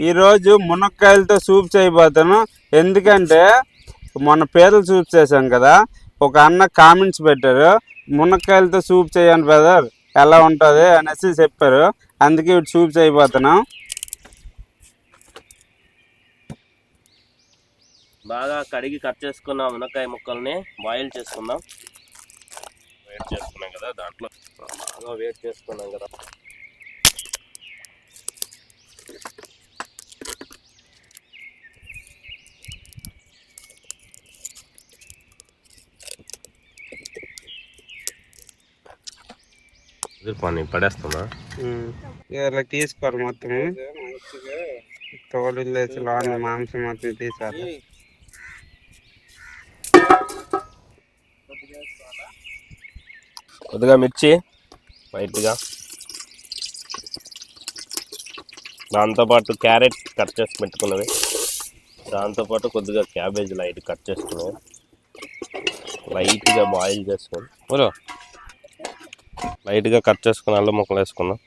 ఈరోజు మునక్కాయలతో సూప్ చేయబోతాను. ఎందుకంటే మొన్న పీతల సూప్ చేశాం కదా, ఒక అన్న కామెంట్స్ పెట్టారు, మునక్కాయలతో సూప్ చేయండి బ్రదర్ ఎలా ఉంటుంది అనేసి చెప్పారు. అందుకే ఇటు సూప్ చేయబోతున్నాం. బాగా కడిగి కట్ చేసుకున్న మునక్కాయ ముక్కల్ని బాయిల్ చేసుకుందాం. వేడి చేసుకున్నాం కదా, దాంట్లో బాగా వేడి చేసుకున్నాం కదా. పని పడేస్తున్నా ఇలా తీసుకోరు మొత్తం తోలు లేచి లోని మాంసం మొత్తం తీసారు. కొద్దిగా మిర్చి వైట్గా, దాంతోపాటు క్యారెట్ కట్ చేసి పెట్టుకున్నది, దాంతోపాటు కొద్దిగా క్యాబేజ్ లైట్ కట్ చేసుకున్నది, లైట్గా బాయిల్ చేసుకొని లైట్గా కట్ చేసుకుని అల్లం ముక్కలు వేసుకున్నాం.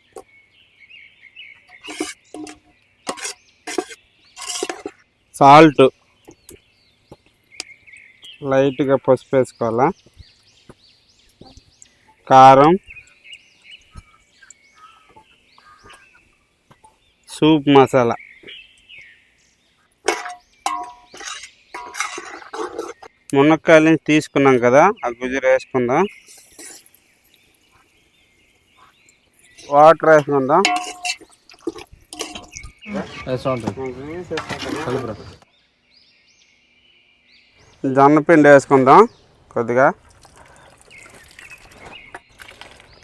సాల్ట్ లైట్గా పసుపు వేసుకోవాలా, కారం, సూప్ మసాలా, మునక్కాయలని తీసుకున్నాం కదా ఆ గుజ్జులు వేసుకుందాం, వాటర్ వేసుకుందాం, జొన్నపిండి వేసుకుందాం కొద్దిగా.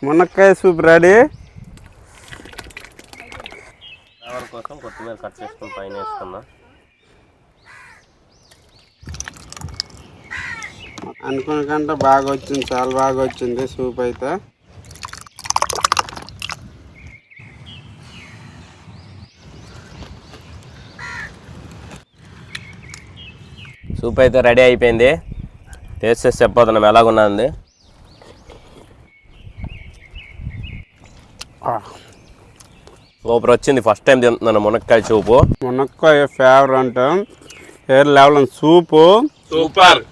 మునక్కాయ సూప్ రెడీ. ఫ్లేవర్ కోసం కొత్తిమీర కట్ చేసుకుని పైన వేసుకుందాం. అనుకున్న కంటే బాగా వచ్చింది, చాలా బాగా వచ్చింది సూప్ అయితే. సూప్ అయితే రెడీ అయిపోయింది. టేస్ట్ చేసి చెప్పబోతున్నాం ఎలాగున్నది. సూపర్ వచ్చింది. ఫస్ట్ టైం తింటున్నాను మునక్కాయ సూపు. మునక్కాయ ఫేవర్ అంటే వేరే లెవెల్ సూపు సూపర్.